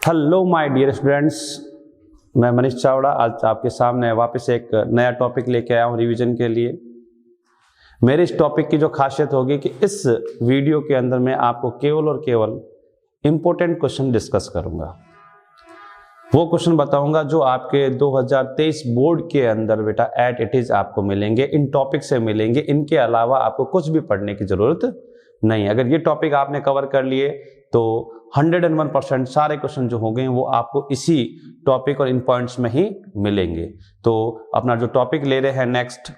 Hello my dear students, मैं मनीष चावड़ा आज आपके सामने वापस एक नया टॉपिक लेके आया हूँ रिवीजन के लिए। मेरे इस टॉपिक की जो खासियत होगी कि इस वीडियो के अंदर मैं आपको केवल और केवल इम्पोर्टेंट क्वेश्चन डिस्कस करूंगा। वो क्वेश्चन बताऊंगा जो आपके 2023 बोर्ड के अंदर बेटा एट इट इज आपको मिलेंगे, इन टॉपिक से मिलेंगे। इनके अलावा आपको कुछ भी पढ़ने की जरूरत नहीं। अगर ये टॉपिक आपने कवर कर लिए तो 101% सारे क्वेश्चन जो हो गए वो आपको इसी टॉपिक और इन पॉइंट्स में ही मिलेंगे। तो अपना जो टॉपिक ले रहे हैं next,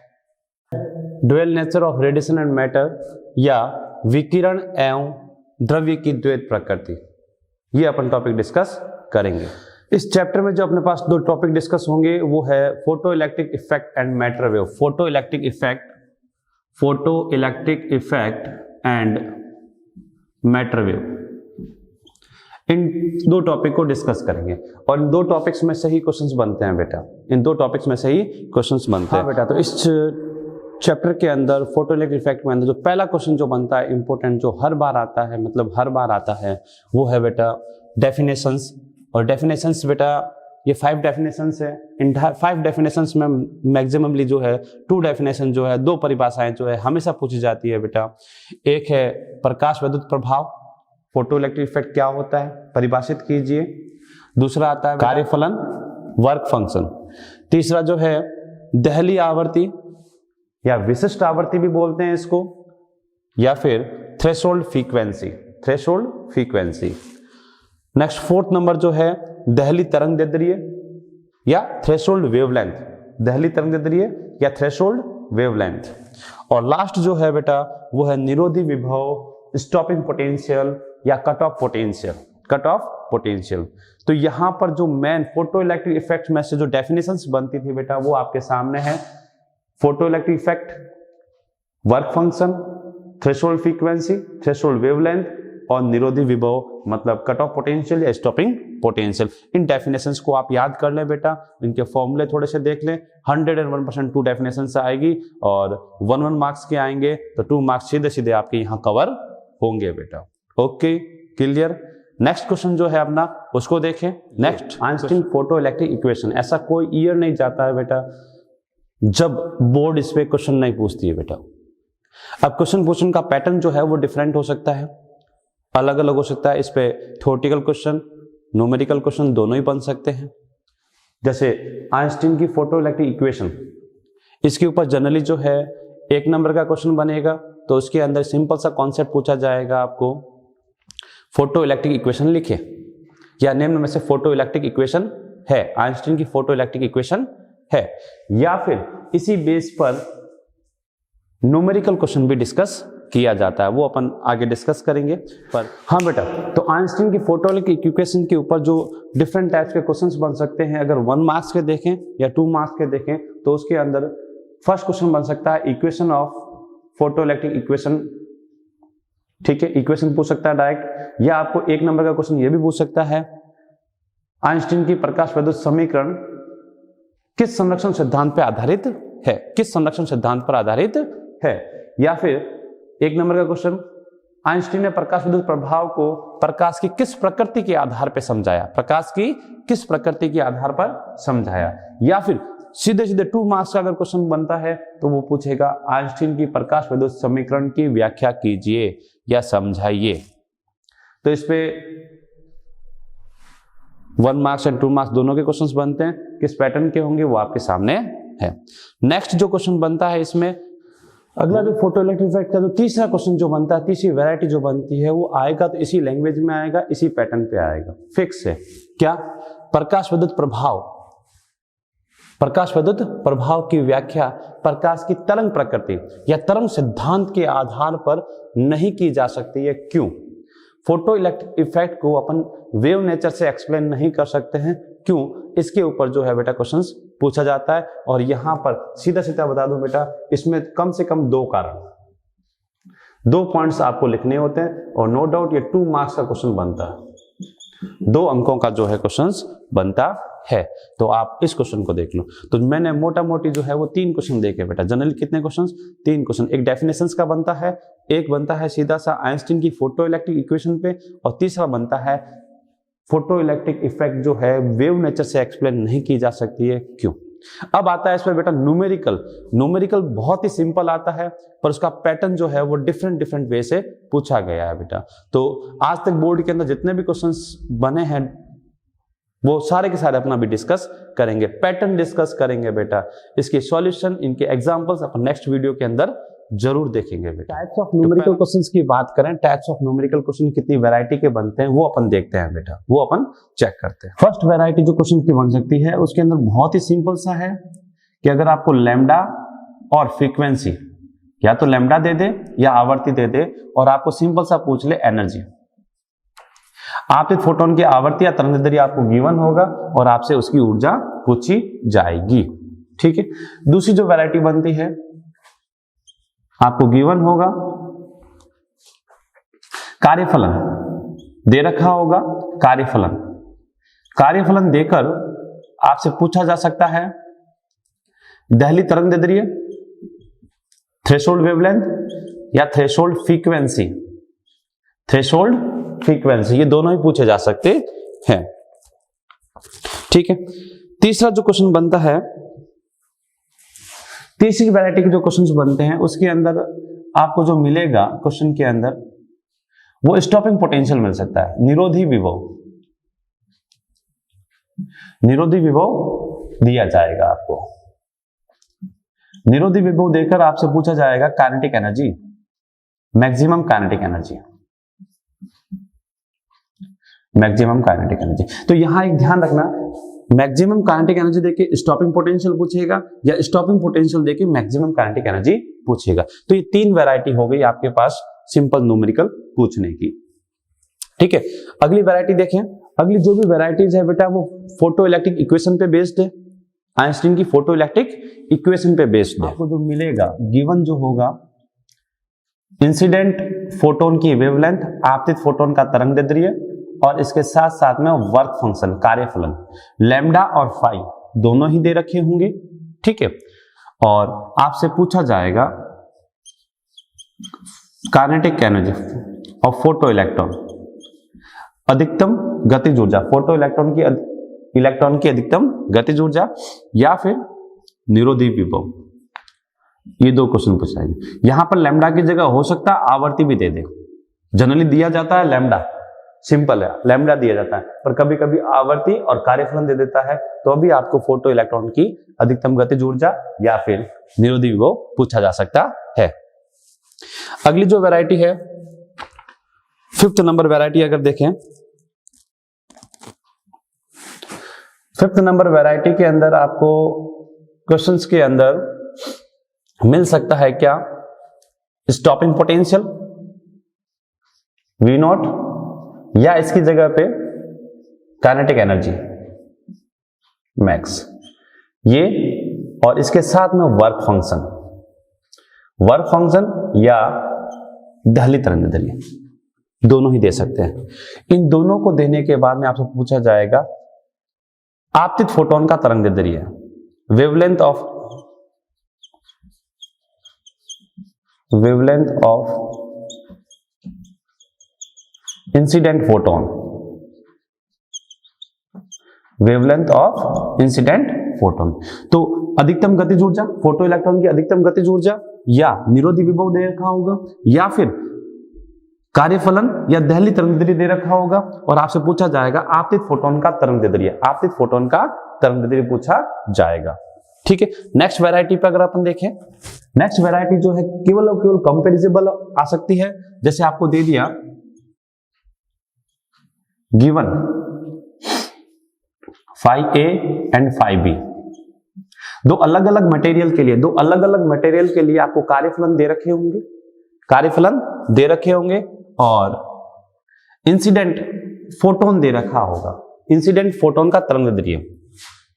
dual nature of radiation and matter, या विकिरण एवं द्रव्य की द्वैत प्रकृति, ये अपन टॉपिक डिस्कस करेंगे। इस चैप्टर में जो अपने पास दो टॉपिक डिस्कस होंगे वो है photoelectric effect and matter wave. Photoelectric effect and matter wave, इन दो टॉपिक को डिस्कस करेंगे और इन दो टॉपिक्स में से ही क्वेश्चंस बनते हैं बेटा। इन दो टॉपिक्स में से ही क्वेश्चंस बनते हैं बेटा। तो इस चैप्टर के अंदर फोटो इलेक्ट्रिक इफेक्ट में अंदर जो पहला क्वेश्चन जो बनता है इंपॉर्टेंट, जो हर बार आता है, मतलब हर बार आता है, वो है बेटा डेफिनेशंस। और डेफिनेशंस बेटा ये 5 डेफिनेशंस है। इन 5 डेफिनेशंस में मैक्सिममली जो है 2 डेफिनेशन जो है, 2 परिभाषाएं जो है हमेशा पूछी जाती है बेटा। एक है प्रकाश विद्युत प्रभाव, फोटो इलेक्ट्रिक इफेक्ट क्या होता है, परिभाषित कीजिए। दूसरा आता है कार्यफलन, वर्क फंक्शन। तीसरा जो है दहली आवर्ती या विशिष्ट आवर्ती भी बोलते हैं इसको, या फिर threshold frequency. Next 4th number जो है दहली तरंगदैर्ध्य या थ्रेशोल्ड वेवलेंथ, दहली तरंगदैर्ध्य या थ्रेशोल्ड वेवलेंथ। और लास्ट जो है बेटा वो है निरोधी विभव, स्टॉपिंग पोटेंशियल या कट ऑफ पोटेंशियल। तो यहां पर जो मेन फोटो इलेक्ट्रिक इफेक्ट में से जो डेफिनेशंस बनती थी बेटा वो आपके सामने है। Photoelectric effect, work function, threshold frequency, threshold wavelength और निरोधी विभव, मतलब कट ऑफ पोटेंशियल या स्टॉपिंग पोटेंशियल। इन डेफिनेशंस को आप याद कर लें बेटा, इनके फॉर्मूले थोड़े से देख लें। 101% 2 डेफिनेशंस आएगी और 1 मार्क्स के आएंगे, तो 2 मार्क्स सीधे सीधे आपके यहाँ कवर होंगे बेटा। Okay, clear. नेक्स्ट क्वेश्चन जो है अपना उसको देखें। Next, Einstein photo electric equation. ऐसा कोई ईयर नहीं जाता है बेटा जब बोर्ड इस पे क्वेश्चन नहीं पूछती है बेटा। अब क्वेश्चन पूछने का पैटर्न जो है वो डिफरेंट हो सकता है, अलग अलग हो सकता है। इस पे थ्योरेटिकल क्वेश्चन, न्यूमेरिकल क्वेश्चन दोनों ही बन सकते हैं। जैसे आइंस्टीन की फोटो इलेक्ट्रिक इक्वेशन, इसके ऊपर जनरली जो है 1 नंबर का क्वेश्चन बनेगा, तो उसके अंदर सिंपल सा कॉन्सेप्ट पूछा जाएगा आपको, फोटो इलेक्ट्रिक इक्वेशन लिखे या निम्न में से फोटो इलेक्ट्रिक इक्वेशन है, आइंस्टीन की फोटो इलेक्ट्रिक इक्वेशन है। या फिर इसी बेस पर न्यूमेरिकल क्वेश्चन भी डिस्कस किया जाता है, वो अपन आगे डिस्कस करेंगे। पर हाँ बेटा, तो आइंस्टीन की फोटो इलेक्ट्रिक इक्वेशन के ऊपर जो डिफरेंट टाइप्स के क्वेश्चंस बन सकते हैं, अगर 1 मार्क्स के देखें या 2 मार्क्स के देखें, तो उसके अंदर फर्स्ट क्वेश्चन बन सकता है equation of photo electric equation. ठीक है, इक्वेशन पूछ सकता है डायरेक्ट, या आपको 1 नंबर का क्वेश्चन ये भी पूछ सकता है आइंस्टीन की प्रकाश विद्युत समीकरण किस संरक्षण सिद्धांत पर आधारित है, किस संरक्षण सिद्धांत पर आधारित है। या फिर 1 नंबर का क्वेश्चन, आइंस्टीन ने प्रकाश विद्युत प्रभाव को प्रकाश की किस प्रकृति के आधार पर समझाया, प्रकाश की किस प्रकृति के आधार पर समझाया। या फिर सीधे सीधे 2 मार्क्स का अगर क्वेश्चन बनता है तो वो पूछेगा आइंस्टीन की प्रकाश विद्युत समीकरण की व्याख्या कीजिए या समझाइए। तो इस पे 1 मार्क्स एंड 2 मार्क्स दोनों के क्वेश्चंस बनते हैं। किस पैटर्न के होंगे वो आपके सामने है। नेक्स्ट जो क्वेश्चन बनता है इसमें, अगला जो फोटो इलेक्ट्रिक इफेक्ट का जो तीसरा क्वेश्चन जो बनता है, तीसरी वैरायटी जो बनती है, वो आएगा तो इसी लैंग्वेज में आएगा, इसी पैटर्न पे आएगा, फिक्स है। क्या? प्रकाश विद्युत प्रभाव की व्याख्या प्रकाश की तरंग प्रकृति या तरंग सिद्धांत के आधार पर नहीं की जा सकती है। क्यों? फोटो इलेक्ट्रिक इफेक्ट को अपन वेव नेचर से एक्सप्लेन नहीं कर सकते हैं। क्यों? इसके ऊपर जो है बेटा क्वेश्चंस पूछा जाता है। और यहां पर सीधा सीधा बता दूं बेटा, इसमें कम से कम 2 कारण, 2 पॉइंट्स आपको लिखने होते हैं और नो डाउट ये 2 मार्क्स का क्वेश्चन बनता है, 2 अंकों का जो है क्वेश्चंस बनता है। तो आप इस क्वेश्चन को देख लो। तो मैंने मोटा मोटी जो है वो 3 क्वेश्चन देखे बेटा। जनरली कितने क्वेश्चंस? 3 क्वेश्चन। एक डेफिनेशंस का बनता है, एक बनता है सीधा सा आइंस्टीन की फोटो इलेक्ट्रिक इक्वेशन पे, और तीसरा बनता है फोटो इलेक्ट्रिक इफेक्ट जो है वेव नेचर से एक्सप्लेन नहीं की जा सकती है, क्यों? अब आता है इस पर बेटा न्यूमेरिकल। न्यूमेरिकल बहुत ही सिंपल आता है, पर उसका पैटर्न जो है वो डिफरेंट डिफरेंट वे से पूछा गया है बेटा। तो आज तक बोर्ड के अंदर जितने भी क्वेश्चंस बने हैं वो सारे के सारे अपना भी डिस्कस करेंगे, पैटर्न डिस्कस करेंगे बेटा, इसके सॉल्यूशन, इनके एग्जांपल्स अपन नेक्स्ट वीडियो के अंदर जरूर देखेंगे बेटा। टाइप्स ऑफ न्यूमेरिकल क्वेश्चंस की बात करें, टाइप्स ऑफ न्यूमेरिकल क्वेश्चन कितनी वैरायटी के बनते हैं वो अपन देखते हैं बेटा, वो अपन चेक करते हैं। फर्स्ट वैरायटी जो क्वेश्चन की बन सकती है उसके अंदर बहुत ही सिंपल सा है कि अगर आपको लैम्डा और फ्रीक्वेंसी, या तो लैम्डा दे दे या आवर्ती दे दे, और आपको सिंपल सा पूछ ले एनर्जी, आपतित फोटोन की आवर्ती या तरंगदैर्घ्य आपको गिवन होगा और आपसे उसकी ऊर्जा पूछी जाएगी। ठीक है। दूसरी जो वैरायटी बनती है, आपको गिवन होगा कार्यफलन दे रखा होगा, कार्यफलन, कार्यफलन देकर आपसे पूछा जा सकता है दहली तरंगदैर्घ्य, थ्रेशोल्ड वेवलेंथ या थ्रेशोल्ड फ्रीक्वेंसी, थ्रेशोल्ड फ्रीक्वेंसी, ये दोनों ही पूछे जा सकते हैं। ठीक है। तीसरा जो क्वेश्चन बनता है, तीसरी वैरायटी के जो क्वेश्चंस बनते हैं उसके अंदर आपको जो मिलेगा क्वेश्चन के अंदर वो स्टॉपिंग पोटेंशियल मिल सकता है, निरोधी विभव, निरोधी विभव दिया जाएगा आपको, निरोधी विभव देकर आपसे पूछा जाएगा kinetic energy, maximum kinetic energy, maximum kinetic energy. तो यहां एक ध्यान रखना, मैक्सिमम काइनेटिक एनर्जी देके स्टॉपिंग पोटेंशियल पूछेगा या स्टॉपिंग पोटेंशियल देके मैक्सिमम काइनेटिक एनर्जी पूछेगा। तो ये तीन वैरायटी हो गई आपके पास सिंपल न्यूमेरिकल पूछने की। ठीक है। अगली वैरायटी देखें। अगली जो भी वैरायटीज है बेटा वो फोटो इलेक्ट्रिक इक्वेशन पे बेस्ड है, आइंस्टीन की फोटो इलेक्ट्रिक इक्वेशन पे बेस्ड है। आपको जो मिलेगा गिवन जो होगा इंसिडेंट फोटोन की वेवलेंथ, आपतित फोटोन का तरंगदैर्घ्य, और इसके साथ साथ में वर्क फंक्शन, कार्यफलन, लैम्डा और फाई दोनों ही दे रखे होंगे। ठीक है। और आपसे पूछा जाएगा kinetic energy of photo electron, अधिकतम गतिज ऊर्जा, फोटो इलेक्ट्रॉन की अधिकतम गतिज ऊर्जा या फिर निरोधी विभव, ये दो क्वेश्चन पूछाएंगे। यहां पर लैम्डा की जगह हो सकता है आवर्ती भी दे दे, जनरली दिया जाता है लैम्डा, सिंपल है लैम्डा दिया जाता है, पर कभी कभी आवर्ती और कार्यफलन दे देता है, तो अभी आपको फोटो इलेक्ट्रॉन की अधिकतम गतिज ऊर्जा या फिर निरोधी विभव पूछा जा सकता है। अगली जो वैरायटी है, फिफ्थ नंबर वैरायटी अगर देखें, फिफ्थ नंबर वैरायटी के अंदर आपको क्वेश्चंस के अंदर मिल सकता है क्या, स्टॉपिंग पोटेंशियल V नॉट, या इसकी जगह पे काइनेटिक एनर्जी मैक्स, ये, और इसके साथ में वर्क फंक्शन, वर्क फंक्शन या दहली तरंगदैर्घ्य, दोनों ही दे सकते हैं। इन दोनों को देने के बाद में आपसे पूछा जाएगा आपतित फोटोन का तरंगदैर्घ्य, wavelength of incident photon, wavelength of incident photon. तो अधिकतम गतिज ऊर्जा, फोटो इलेक्ट्रॉन की अधिकतम गतिज ऊर्जा, या निरोधी विभव दे रखा होगा, या फिर कार्यफलन या दहली तरंगदैर्घ्य दे रखा होगा, और आपसे पूछा जाएगा आपतित फोटोन का तरंगदैर्घ्य, आपतित फोटोन का तरंगदैर्घ्य पूछा जाएगा। ठीक है। नेक्स्ट वैरायटी पे अगर अपन देखें, नेक्स्ट वैरायटी जो है केवल और केवल कंपेरिजेबल आ सकती है। जैसे आपको दे दिया given phi A and phi B, दो अलग अलग मटेरियल के लिए, दो अलग अलग मटेरियल के लिए आपको कार्यफलन दे रखे होंगे, कार्यफलन दे रखे होंगे, और इंसिडेंट फोटोन दे रखा होगा, इंसिडेंट फोटोन का तरंगदैर्घ्य।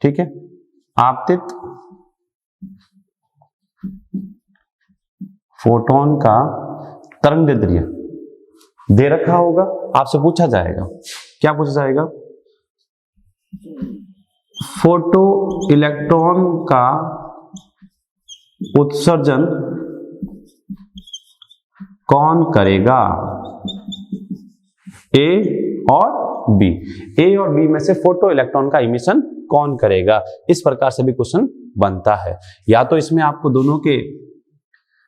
ठीक है। आपतित फोटोन का तरंगदैर्घ्य दे रखा होगा, आपसे पूछा जाएगा, क्या पूछा जाएगा, फोटो इलेक्ट्रॉन का उत्सर्जन कौन करेगा, ए और बी, ए और बी में से फोटो इलेक्ट्रॉन का इमिशन कौन करेगा, इस प्रकार से भी क्वेश्चन बनता है। या तो इसमें आपको दोनों के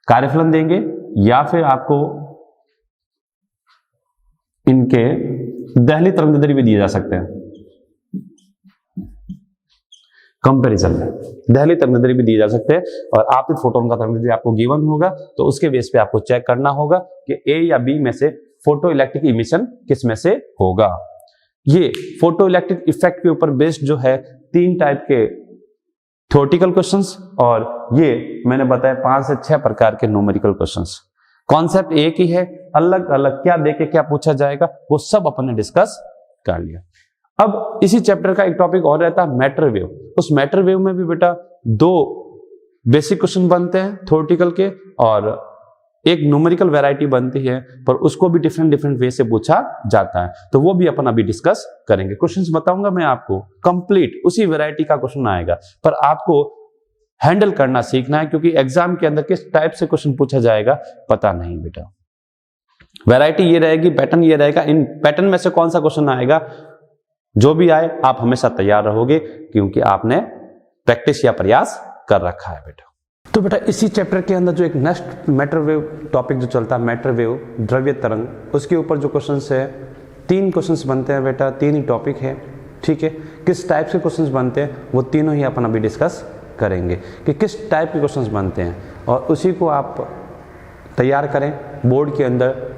कार्यफलन देंगे या फिर आपको इनके दहली तरंगदैर्घ्य भी दिए जा सकते हैं। कंपैरिजन में दहली तरंगदैर्घ्य भी दिए जा सकते हैं और आपतित फोटोन का तरंगदैर्घ्य आपको गिवन होगा, तो उसके बेस पे आपको चेक करना होगा कि ए या बी में से फोटो इलेक्ट्रिक इमिशन किस में से होगा। ये फोटो इलेक्ट्रिक इफेक्ट के ऊपर बेस्ड जो है 3 टाइप के थ्योरेटिकल क्वेश्चंस और ये मैंने बताया 5 से 6 प्रकार के न्यूमेरिकल क्वेश्चंस। कॉन्सेप्ट एक ही है, अलग अलग क्या देके क्या पूछा जाएगा वो सब अपन ने डिस्कस कर लिया। अब इसी चैप्टर का एक टॉपिक और रहता है मैटर वेव। उस मैटर वेव में भी बेटा 2 बेसिक क्वेश्चन बनते हैं थ्योरेटिकल के और एक न्यूमेरिकल वैरायटी बनती है, पर उसको भी डिफरेंट वे से पूछा जाता है, तो वो भी अपन अभी डिस्कस करेंगे। क्वेश्चंस बताऊंगा मैं आपको, कंप्लीट उसी वैरायटी का क्वेश्चन आएगा, पर आपको हैंडल करना सीखना है, क्योंकि एग्जाम के अंदर किस टाइप से क्वेश्चन पूछा जाएगा पता नहीं बेटा। वैरायटी ये रहेगी, पैटर्न ये रहेगा, इन पैटर्न में से कौन सा क्वेश्चन आएगा, जो भी आए आप हमेशा तैयार रहोगे, क्योंकि आपने प्रैक्टिस या प्रयास कर रखा है बेटा। तो बेटा इसी चैप्टर के अंदर जो एक नेक्स्ट मैटर वेव टॉपिक जो चलता है, मैटर वेव द्रव्य तरंग, उसके ऊपर जो क्वेश्चंस है 3 क्वेश्चंस बनते हैं बेटा, 3 ही टॉपिक है, ठीक है। किस टाइप के क्वेश्चंस बनते हैं वो तीनों ही अपन अभी डिस्कस करेंगे कि किस टाइप के क्वेश्चंस बनते हैं, और उसी को आप तैयार करें बोर्ड के अंदर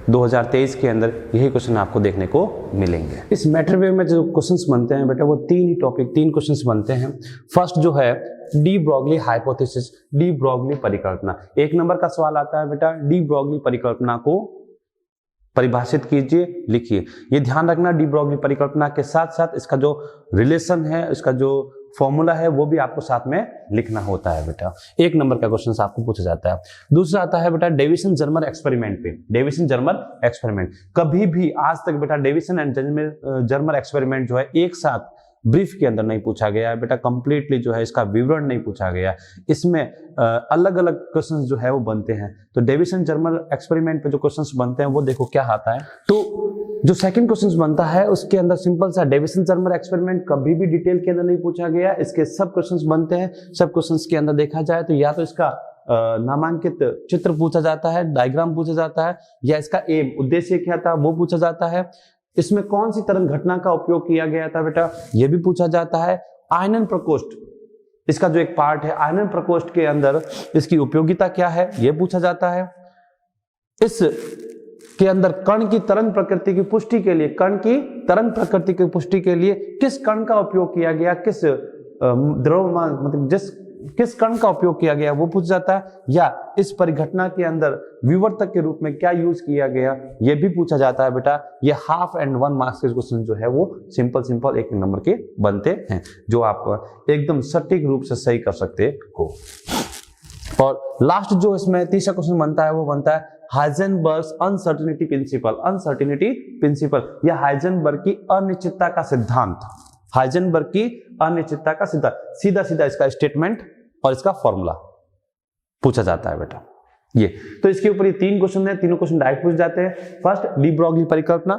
2023 के अंदर यही क्वेश्चन आपको देखने को मिलेंगे। इस मैटर वेव में जो क्वेश्चंस बनते हैं बेटा वो 3 ही टॉपिक 3 क्वेश्चंस बनते हैं। फर्स्ट जो है de Broglie hypothesis, de Broglie परिकल्पना। 1 नंबर का सवाल आता है बेटा, डी ब्रॉगली परिकल्पना को परिभाषित कीजिए, लिखिए। ये ध्यान रखना डी ब्रॉगली परिकल्पना के साथ साथ इसका जो रिलेशन है, इसका जो फॉर्मूला है वो भी आपको साथ में लिखना होता है बेटा। 1 नंबर का क्वेश्चन आपको पूछा जाता है। दूसरा आता है बेटा डेविसन जर्मर एक्सपेरिमेंट पे। डेविसन जर्मर एक्सपेरिमेंट कभी भी आज तक बेटा डेविसन एंड जर्मर एक्सपेरिमेंट जो है एक साथ ब्रीफ के अंदर नहीं पूछा गया है बेटा, कंप्लीटली जो है इसका विवरण नहीं पूछा गया। इसमें अलग अलग क्वेश्चंस जो है वो बनते हैं। तो डेविसन जर्मर एक्सपेरिमेंट पे जो क्वेश्चंस बनते हैं वो देखो क्या आता है। तो जो सेकंड क्वेश्चंस बनता है उसके अंदर सिंपल सा डेविसन जर्मर एक्सपेरिमेंट कभी भी डिटेल के अंदर नहीं पूछा गया, इसके सब क्वेश्चंस बनते हैं। सब क्वेश्चंस के अंदर देखा जाए तो या तो इसका नामांकित चित्र पूछा जाता है, डायग्राम पूछा जाता है, या इसका एम उद्देश्य क्या था वो पूछा जाता है। इसमें कौन सी तरंग घटना का उपयोग किया गया था बेटा यह भी पूछा जाता है। आयनन प्रकोष्ठ इसका जो एक पार्ट है, आयनन प्रकोष्ठ के अंदर इसकी उपयोगिता क्या है यह पूछा जाता है। इस के अंदर कण की तरंग प्रकृति की पुष्टि के लिए, कण की तरंग प्रकृति की पुष्टि के लिए किस कण का उपयोग किया गया, किस द्रव्यमान मतलब किस कण का उपयोग किया गया वो पूछ जाता है। या इस परिघटना के अंदर विवर्तक के रूप में क्या यूज किया गया ये भी पूछा जाता है बेटा। ये हाफ एंड 1 मार्क्स के क्वेश्चन जो है वो सिंपल 1 नंबर के बनते हैं, जो आप एकदम सटीक रूप से सही कर सकते हो। और लास्ट जो इसमें तीसरा क्वेश्चन बनता है वो बनता है Heisenberg uncertainty principle. Uncertainty principle या हाइजेनबर्ग की अनिश्चितता का सिद्धांत। हाइजेनबर्ग की अनिश्चितता का सिद्धांत, सीधा इसका स्टेटमेंट और इसका फॉर्मूला पूछा जाता है बेटा। ये तो इसके ऊपर ये 3 क्वेश्चन है, तीनों क्वेश्चन डायरेक्ट पूछ जाते हैं। फर्स्ट डी ब्रॉगली परिकल्पना,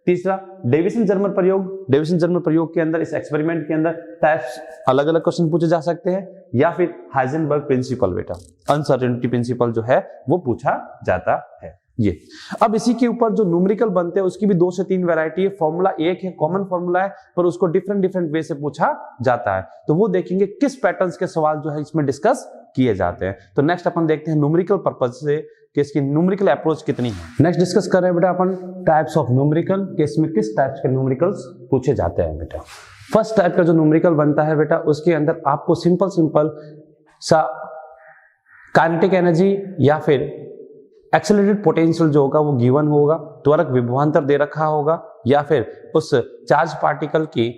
तीसरा डेविसन जर्मर प्रयोग। डेविसन जर्मर प्रयोग के अंदर इस एक्सपेरिमेंट के अंदर टाइप्स अलग अलग क्वेश्चन पूछे जा सकते हैं, या फिर हाइजेनबर्ग प्रिंसिपल बेटा अनसर्टेनिटी प्रिंसिपल जो है वो पूछा जाता है। ये अब इसी के ऊपर जो न्यूमेरिकल बनते हैं उसकी भी 2 से 3 वैरायटी है। फॉर्मूला एक है, कॉमन फॉर्मूला है, पर उसको डिफरेंट वे से पूछा जाता है। तो वो देखेंगे किस पैटर्न्स के सवाल जो है इसमें डिस्कस किए जाते हैं। तो नेक्स्ट अपन देखते हैं न्यूमेरिकल पर्पज से कि इसकी न्यूमेरिकल अप्रोच कितनी है। नेक्स्ट डिस्कस कर रहे हैं बेटा अपन टाइप्स ऑफ न्यूमेरिकल, कि इसमें किस टाइप्स के न्यूमेरिकल्स पूछे जाते हैं बेटा। फर्स्ट टाइप का जो न्यूमेरिकल बनता है बेटा उसके अंदर आपको सिंपल सा काइनेटिक एनर्जी या फिर एक्सेलरेटेड पोटेंशियल जो होगा वो गिवन होगा, त्वरक विभवांतर दे रखा होगा, या फिर उस चार्ज पार्टिकल की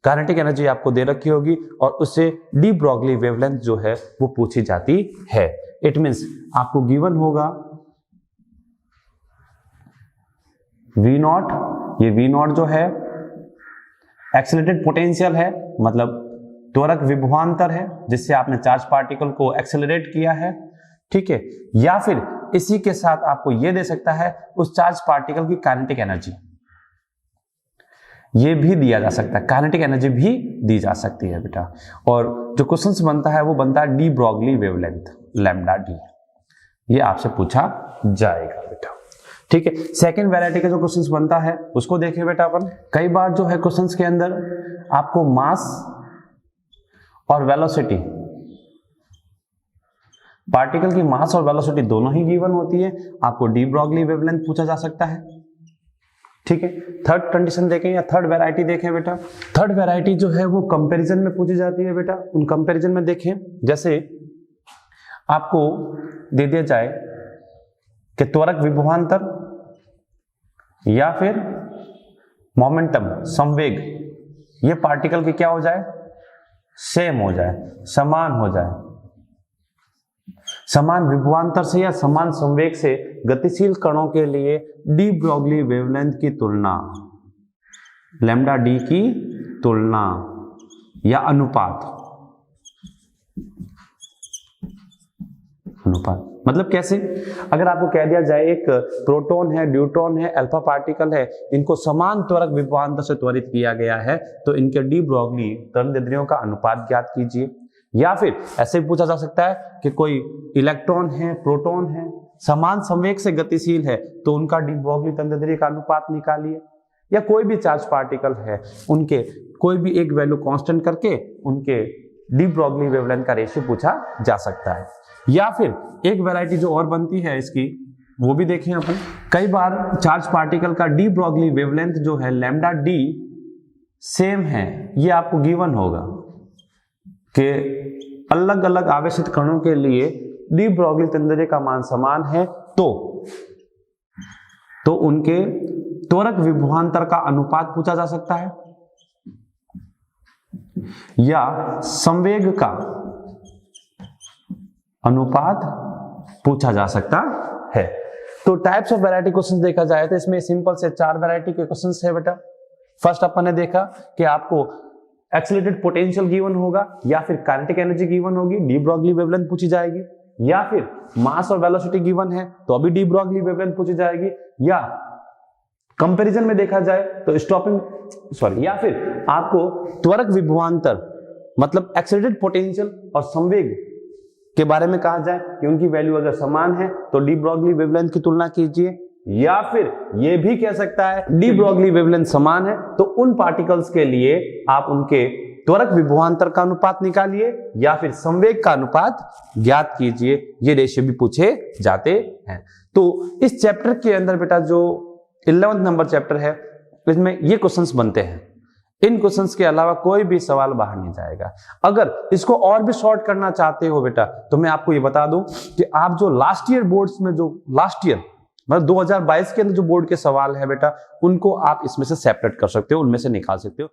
काइनेटिक एनर्जी आपको दे रखी होगी और उससे डी ब्रॉगली वेवलेंथ जो है वो पूछी जाती है। इट मींस आपको गिवन होगा V नॉट, ये V नॉट जो है एक्सेलरेटेड पोटेंशियल है, मतलब त्वरक विभवांतर है जिससे आपने चार्ज पार्टिकल को एक्सेलरेट किया है, ठीक है। या फिर इसी के साथ आपको यह दे सकता है उस चार्ज पार्टिकल की काइनेटिक एनर्जी। ये भी दिया जा सकता है, काइनेटिक एनर्जी भी दी जा सकती है बेटा। और जो क्वेश्चन बनता है वो बनता है de Broglie wavelength lambda D, ये आपसे पूछा जाएगा बेटा। ठीक है, सेकेंड वैरायटी का जो क्वेश्चन बनता है उसको देखें बेटा अपन। कई बार जो है क्वेश्चंस के अंदर आपको मास और वेलोसिटी, पार्टिकल की मास और वेलोसिटी दोनों ही गिवन होती है, आपको डी ब्रॉगली वेवलेंथ पूछा जा सकता है। ठीक है, थर्ड कंडीशन देखें या थर्ड वैरायटी देखें बेटा। थर्ड वैरायटी जो है वो कंपैरिजन में पूछी जाती है बेटा। उन कंपैरिजन में देखें, जैसे आपको दे दिया जाए कि त्वरक विभवांतर या फिर मोमेंटम संवेग, ये पार्टिकल के क्या हो जाए, सेम हो जाए, समान हो जाए, समान विभवांतर से या समान संवेग से गतिशील कणों के लिए डी ब्रॉगली वेवलेंथ की तुलना, लैम्डा डी की तुलना या अनुपात, मतलब कैसे, अगर आपको कह दिया जाए एक प्रोटॉन है, ड्यूट्रॉन है, अल्फा पार्टिकल है, इनको समान त्वरक विभवांतर से त्वरित किया गया है, तो इनके डी ब्रॉगली तरंगदैर्ध्यों का अनुपात ज्ञात कीजिए। या फिर ऐसे भी पूछा जा सकता है कि कोई इलेक्ट्रॉन है, प्रोटॉन है, समान संवेग से गतिशील है, तो उनका डी ब्रॉगली तरंगदैर्ध्य का अनुपात निकालिए। या कोई भी चार्ज पार्टिकल है, उनके कोई भी एक वैल्यू कांस्टेंट करके उनके डी ब्रॉगली वेवलेंथ का रेशियो पूछा जा सकता है। या फिर एक वैरायटी जो और बनती है इसकी, वो भी देखें अपन। कई बार चार्ज पार्टिकल का डी ब्रॉगली वेवलेंथ जो है लैम्डा डी सेम है, ये आपको गिवन होगा कि अलग अलग आवेशित कणों के लिए डी ब्रॉगली तरंगदैर्ध्य का मान समान है, तो उनके त्वरक विभवांतर का अनुपात पूछा जा सकता है या संवेग का अनुपात पूछा जा सकता है। तो टाइप्स ऑफ वैरायटी क्वेश्चंस देखा जाए तो इसमें सिंपल से 4 वैरायटी के क्वेश्चंस है बेटा। फर्स्ट अपन ने देखा कि आपको एक्सीलरेटेड पोटेंशियल गिवन होगा या फिर काइनेटिक एनर्जी गिवन होगी, डी ब्रॉगली वेवलेंथ पूछी जाएगी। या फिर मास और वेलोसिटी गिवन है तो अभी डी ब्रॉगली वेवलेंथ पूछी जाएगी। या कंपैरिजन में देखा जाए तो या फिर आपको त्वरक विभवांतर मतलब एक्सीलरेटेड पोटेंशियल और संवेग के बारे में कहा जाए कि उनकी वैल्यू अगर समान है तो डी ब्रॉगली वेवलेंथ की तुलना कीजिए। या फिर यह भी कह सकता है डी ब्रॉगली वेवलेंथ समान है तो उन पार्टिकल्स के लिए आप उनके त्वरक विभवांतर का अनुपात निकालिए या फिर संवेग का अनुपात ज्ञात कीजिए। ये रेशियो भी पूछे जाते हैं। तो इस चैप्टर के अंदर बेटा जो 11th नंबर चैप्टर है, इसमें ये क्वेश्चंस बनते हैं। इन क्वेश्चंस के अलावा कोई भी सवाल बाहर नहीं जाएगा। अगर इसको और भी शॉर्ट करना चाहते हो बेटा, तो मैं आपको ये बता दूं कि आप जो लास्ट ईयर बोर्ड्स में जो लास्ट ईयर मतलब 2022 के अंदर जो बोर्ड के सवाल है बेटा, उनको आप इसमें से सेपरेट कर सकते हो, उनमें से निकाल सकते हो।